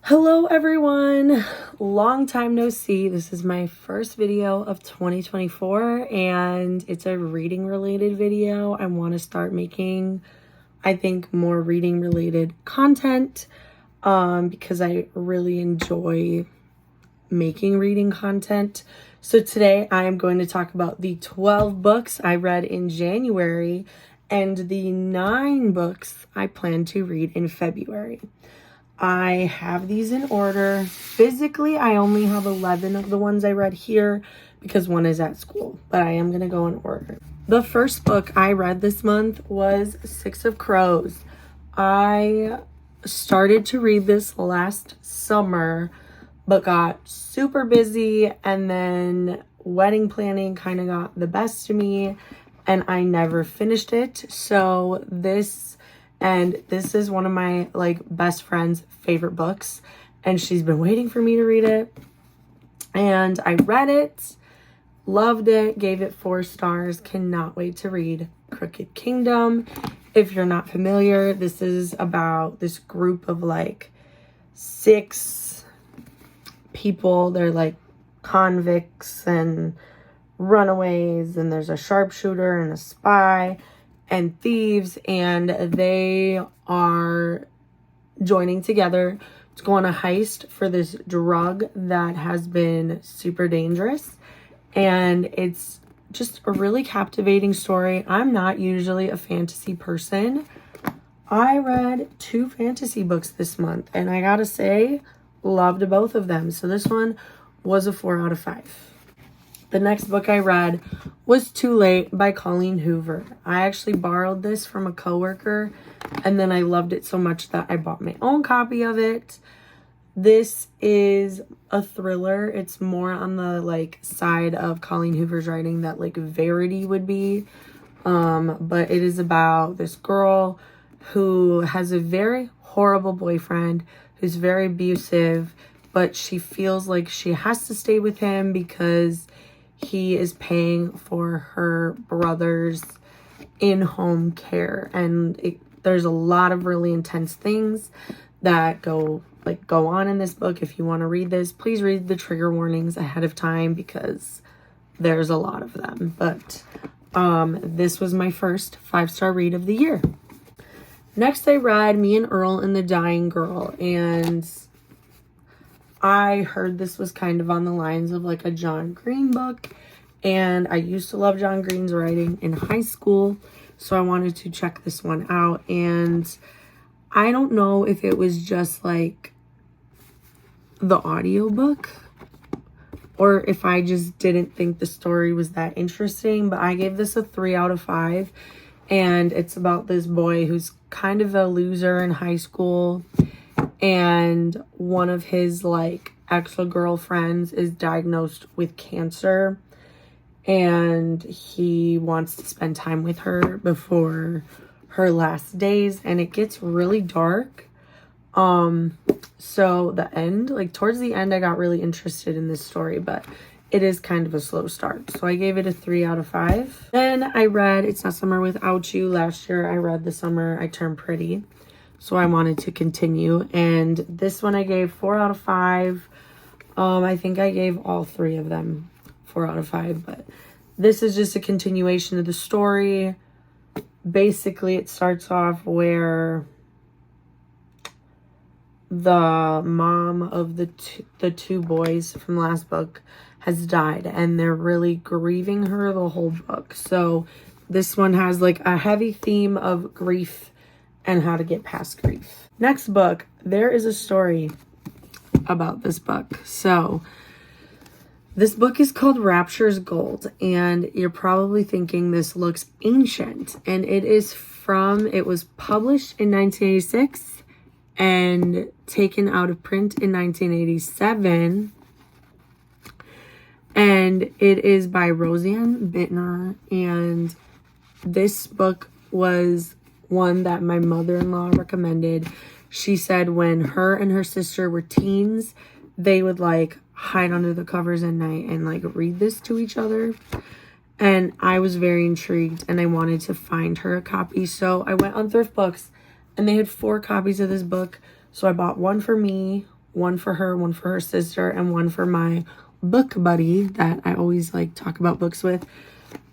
Hello everyone, long time no see. This is my first video of 2024 and it's a reading related video. I want to start making, I think, more reading related content because I really enjoy making reading content. So today I am going to talk about the 12 books I read in January and the 9 books I plan to read in February. I have these in order. Physically, I only have 11 of the ones I read here because one is at school, but I am going to go in order. The first book I read this month was Six of Crows. I started to read this last summer, but got super busy, and then wedding planning kind of got the best of me, and I never finished it. So this is one of my best friend's favorite books, and she's been waiting for me to read it. And I read it, loved it, gave it 4 stars. Cannot wait to read Crooked Kingdom. If you're not familiar, this is about this group of 6 people. They're convicts and runaways, and there's a sharpshooter and a spy and thieves, and they are joining together to go on a heist for this drug that has been super dangerous. And it's just a really captivating story. I'm not usually a fantasy person. I read 2 fantasy books this month, and I gotta say, loved both of them. So this one was a 4 out of 5. The next book I read was Too Late by Colleen Hoover. I actually borrowed this from a coworker, and then I loved it so much that I bought my own copy of it. This is a thriller. It's more on the side of Colleen Hoover's writing that Verity would be. But it is about this girl who has a very horrible boyfriend who's very abusive, but she feels like she has to stay with him because he is paying for her brother's in-home care. And there's a lot of really intense things that go on in this book. If you want to read this, please read the trigger warnings ahead of time because there's a lot of them. But this was my first 5-star read of the year. Next, I read Me and Earl and the Dying Girl, and I heard this was kind of on the lines of a John Green book, and I used to love John Green's writing in high school, so I wanted to check this one out. And I don't know if it was just the audiobook or if I just didn't think the story was that interesting, but I gave this a 3 out of 5. And it's about this boy who's kind of a loser in high school, and one of his ex-girlfriends is diagnosed with cancer, and he wants to spend time with her before her last days, and it gets really dark. So the end, towards the end, I got really interested in this story, but it is kind of a slow start. So I gave it a 3 out of 5. Then I read It's Not Summer Without You. Last year I read The Summer I Turned Pretty, so I wanted to continue. And this one I gave 4 out of 5. I think I gave all 3 of them 4 out of 5, but this is just a continuation of the story. Basically, it starts off where the mom of the two boys from the last book has died, and they're really grieving her the whole book. So this one has a heavy theme of grief and how to get past grief. Next book, there is a story about this book. So this book is called Raptures Gold, and you're probably thinking this looks ancient, and it was published in 1986 and taken out of print in 1987. And it is by Roseanne Bittner, and this book was one that my mother-in-law recommended. She said when her and her sister were teens, they would hide under the covers at night and read this to each other. And I was very intrigued, and I wanted to find her a copy. So I went on Thrift Books, and they had 4 copies of this book. So I bought one for me, one for her sister, and one for my book buddy that I always like talk about books with.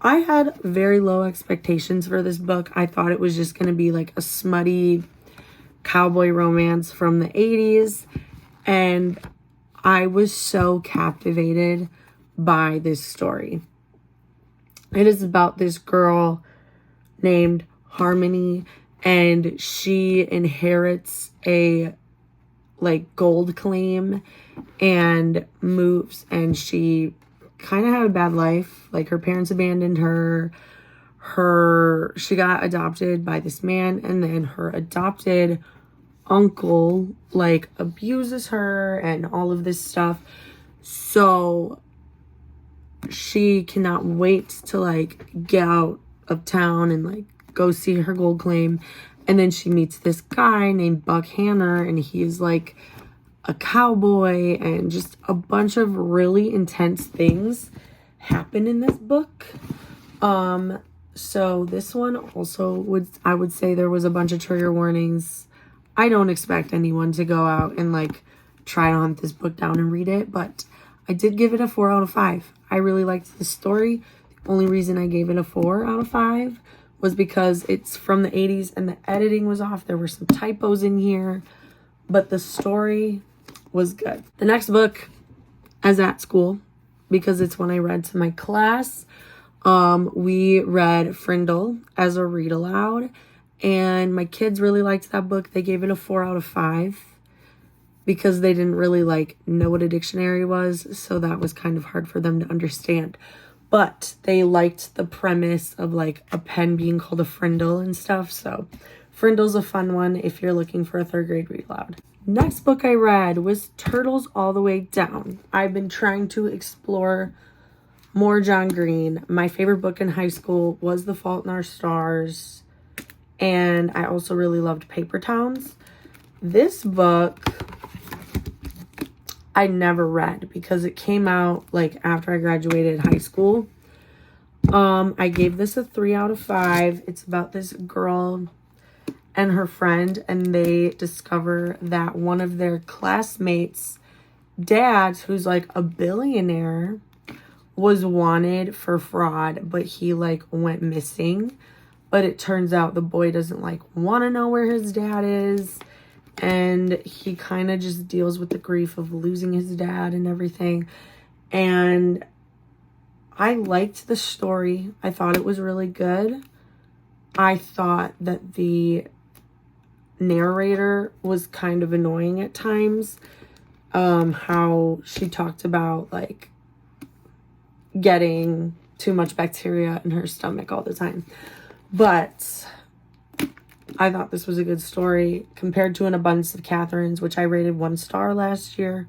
I had very low expectations for this book. I thought it was just going to be like a smutty cowboy romance from the 80s, and I was so captivated by this story. It is about this girl named Harmony, and she inherits a like gold claim and moves, and she kind of had a bad life. Like her parents abandoned her. She got adopted by this man, and then her adopted uncle like abuses her and all of this stuff. So she cannot wait to like get out of town and like go see her gold claim. And then she meets this guy named Buck Hanner, and he is like a cowboy, and just a bunch of really intense things happen in this book. So this one also I would say there was a bunch of trigger warnings. I don't expect anyone to go out and like try to hunt this book down and read it, but I did give it a 4 out of 5. I really liked the story. The only reason I gave it a 4 out of 5 was because it's from the 80s and the editing was off. There were some typos in here, but the story was good. The next book is at school because it's one I read to my class. We read Frindle as a read aloud, and my kids really liked that book. They gave it a 4 out of 5 because they didn't really like know what a dictionary was, so that was kind of hard for them to understand. But they liked the premise of like a pen being called a frindle and stuff. So Frindle's a fun one if you're looking for a 3rd grade read aloud. Next book I read was Turtles All the Way Down. I've been trying to explore more John Green. My favorite book in high school was The Fault in Our Stars. And I also really loved Paper Towns. This book I never read because it came out like after I graduated high school. I gave this a 3 out of 5. It's about this girl and her friend, and they discover that one of their classmates' dads, who's like a billionaire, was wanted for fraud, but he like went missing. But it turns out the boy doesn't like want to know where his dad is. And he kind of just deals with the grief of losing his dad and everything. And I liked the story. I thought it was really good. I thought that the narrator was kind of annoying at times. How she talked about like getting too much bacteria in her stomach all the time. But I thought this was a good story compared to An Abundance of Catherines, which I rated 1 star last year.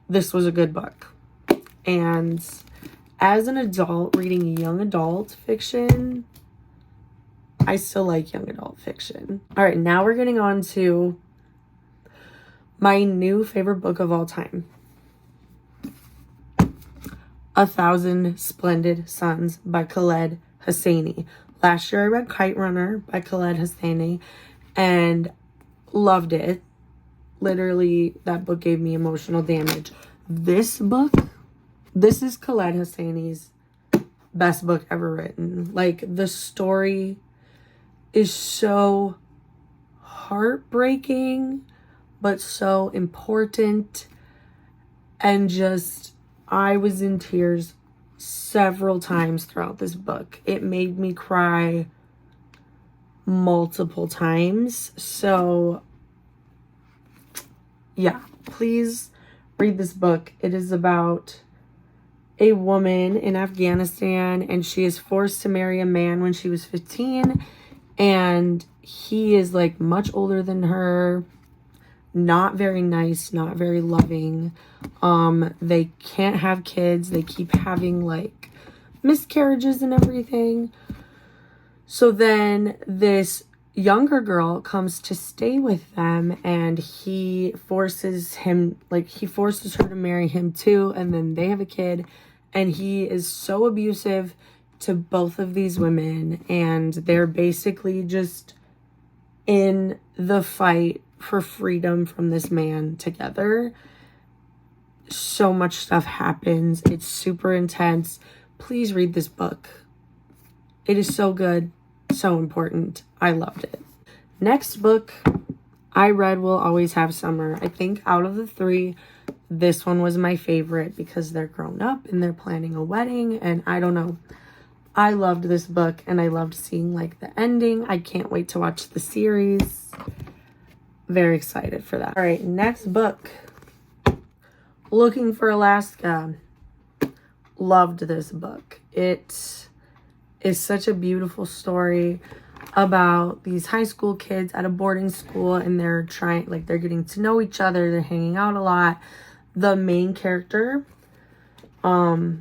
This was a good book. And as an adult reading young adult fiction, I still like young adult fiction. All right, now we're getting on to my new favorite book of all time. 1,000 Splendid Suns by Khaled Hosseini. Last year I read Kite Runner by Khaled Hosseini and loved it. Literally, that book gave me emotional damage. This is Khaled Hosseini's best book ever written. Like, the story is so heartbreaking, but so important. And just, I was in tears several times throughout this book. It made me cry multiple times. So yeah, please read this book. It is about a woman in Afghanistan, and she is forced to marry a man when she was 15, and he is like much older than her, not very nice, not very loving. They can't have kids. They keep having like miscarriages and everything. So then this younger girl comes to stay with them, and he forces her to marry him too, and then they have a kid, and he is so abusive to both of these women, and they're basically just in the fight for freedom from this man together. So much stuff happens. It's super intense. Please read this book. It is so good, so important. I loved it. Next book I read Will Always Have Summer. I think out of the three, this one was my favorite because they're grown up and they're planning a wedding, and I don't know. I loved this book and I loved seeing like the ending. I can't wait to watch the series. Very excited for that. All right, next book. Looking for Alaska. Loved this book. It is such a beautiful story about these high school kids at a boarding school, and they're getting to know each other. They're hanging out a lot. The main character falls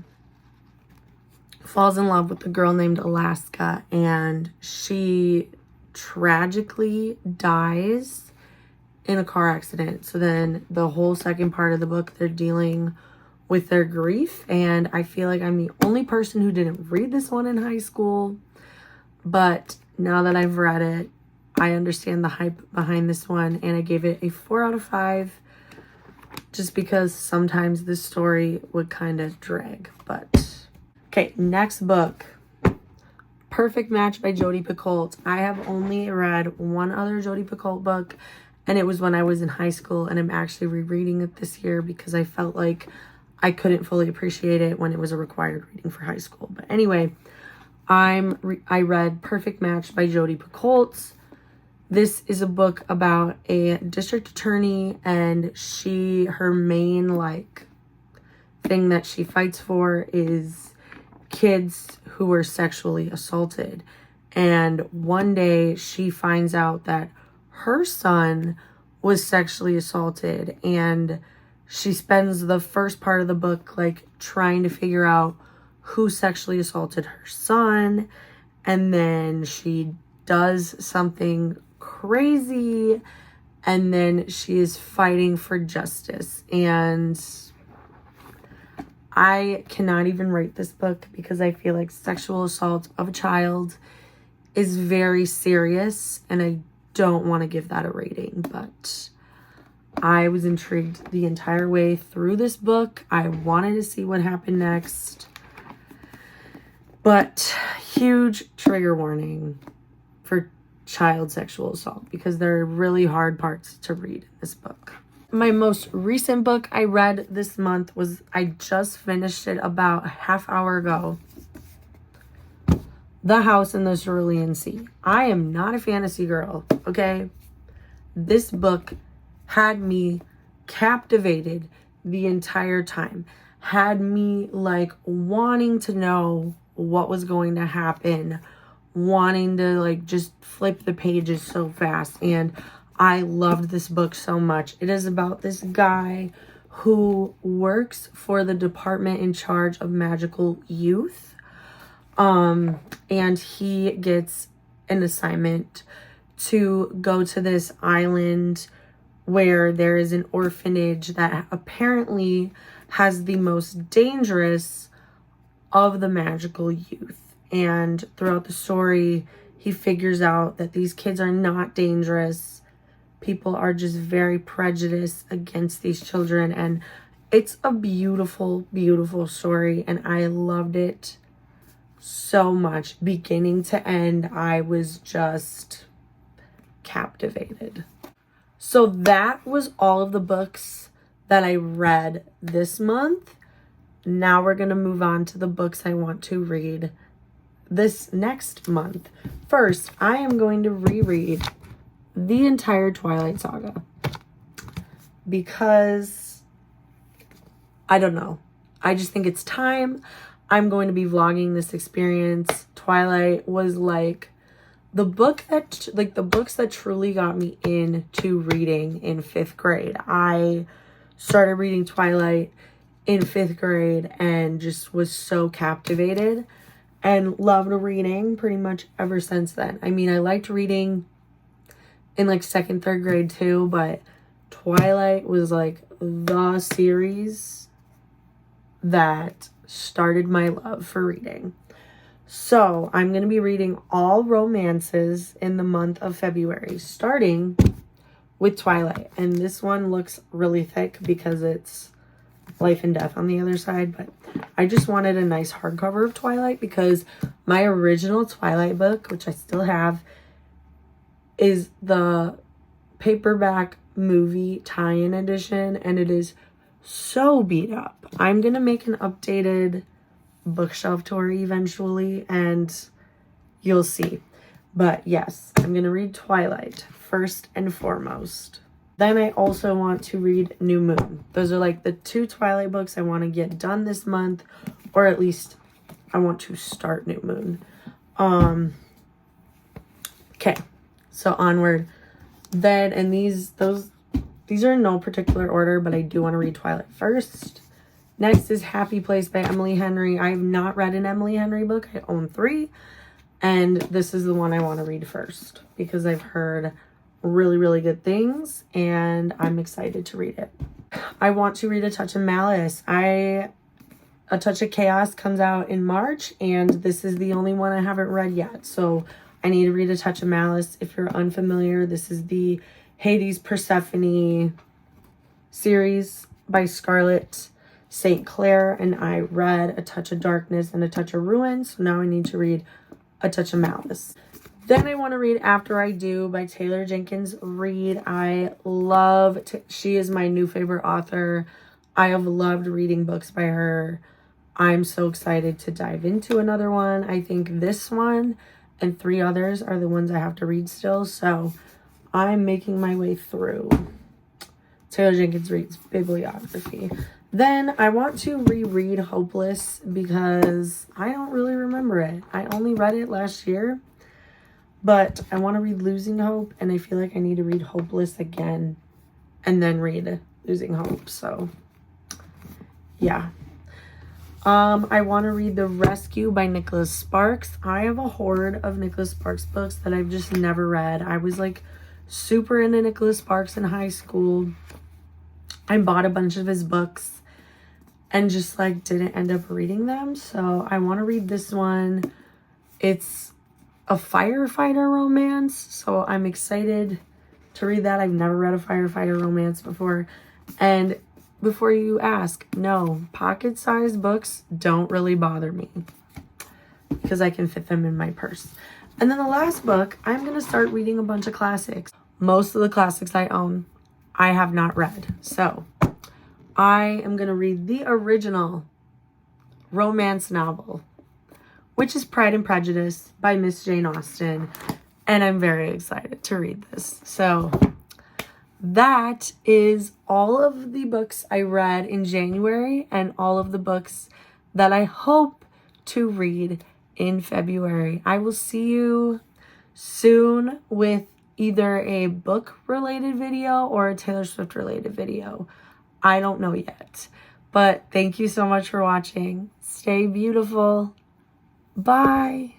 in love with a girl named Alaska, and she tragically dies in a car accident. So then the whole second part of the book, they're dealing with their grief, and I feel like I'm the only person who didn't read this one in high school, but now that I've read it, I understand the hype behind this one, and I gave it a 4 out of 5 just because sometimes this story would kind of drag. But okay, next book, Perfect Match by Jodi Picoult. I have only read one other Jodi Picoult book, and it was when I was in high school, and I'm actually rereading it this year because I felt like I couldn't fully appreciate it when it was a required reading for high school. But anyway, I read Perfect Match by Jodi Picoult. This is a book about a district attorney, and her main thing that she fights for is kids who were sexually assaulted. And one day she finds out that her son was sexually assaulted, and she spends the first part of the book trying to figure out who sexually assaulted her son, and then she does something crazy, and then she is fighting for justice. And I cannot even rate this book because I feel like sexual assault of a child is very serious, and I don't want to give that a rating, but I was intrigued the entire way through this book. I wanted to see what happened next. But huge trigger warning for child sexual assault because there are really hard parts to read in this book. My most recent book I read this month I just finished it about a half hour ago. The House in the Cerulean Sea. I am not a fantasy girl, okay? This book had me captivated the entire time. Had me wanting to know what was going to happen, wanting to just flip the pages so fast. And I loved this book so much. It is about this guy who works for the department in charge of magical youth. And he gets an assignment to go to this island where there is an orphanage that apparently has the most dangerous of the magical youth. And throughout the story, he figures out that these kids are not dangerous. People are just very prejudiced against these children. And it's a beautiful, beautiful story. And I loved it so much. Beginning to end, I was just captivated. So that was all of the books that I read this month. Now we're going to move on to the books I want to read this next month. First, I am going to reread the entire Twilight Saga because I don't know. I just think it's time. I'm going to be vlogging this experience. Twilight was the books that truly got me into reading in 5th grade. I started reading Twilight in 5th grade and just was so captivated and loved reading pretty much ever since then. I mean, I liked reading in 2nd, 3rd grade too, but Twilight was the series that started my love for reading. So I'm going to be reading all romances in the month of February, starting with Twilight. And this one looks really thick because it's life and death on the other side. But I just wanted a nice hardcover of Twilight because my original Twilight book, which I still have, is the paperback movie tie-in edition. And it is so beat up. I'm going to make an updated bookshelf tour eventually, and you'll see. But yes, I'm going to read Twilight first and foremost. Then I also want to read New Moon. Those are like the 2 Twilight books I want to get done this month, or at least I want to start New Moon. Okay, so onward. Then, and these are in no particular order, but I do want to read Twilight first. Next is Happy Place by Emily Henry. I have not read an Emily Henry book. I own 3. And this is the one I want to read first because I've heard really, really good things and I'm excited to read it. I want to read A Touch of Malice. A Touch of Chaos comes out in March and this is the only one I haven't read yet. So I need to read A Touch of Malice. If you're unfamiliar, this is the Hades Persephone series by Scarlett St. Clair, and I read A Touch of Darkness and A Touch of Ruin, so now I need to read A Touch of Malice. Then I want to read After I Do by Taylor Jenkins Reid. She is my new favorite author. I have loved reading books by her. I'm so excited to dive into another one. I think this one and 3 others are the ones I have to read still, so I'm making my way through Taylor Jenkins Reid's bibliography. Then I want to reread Hopeless because I don't really remember it. I only read it last year, but I want to read Losing Hope, and I feel like I need to read Hopeless again and then read Losing Hope. So, yeah. I want to read The Rescue by Nicholas Sparks. I have a hoard of Nicholas Sparks books that I've just never read. I was like super into Nicholas Sparks in high school. I bought a bunch of his books and just like didn't end up reading them. So I want to read this one. It's a firefighter romance, so I'm excited to read that. I've never read a firefighter romance before. And before you ask, no, pocket-sized books don't really bother me because I can fit them in my purse. And then the last book, I'm going to start reading a bunch of classics. Most of the classics I own, I have not read. So I am going to read the original romance novel, which is Pride and Prejudice by Miss Jane Austen. And I'm very excited to read this. So that is all of the books I read in January and all of the books that I hope to read in February. I will see you soon with either a book related video or a Taylor Swift related video. I don't know yet, but thank you so much for watching. Stay beautiful. Bye.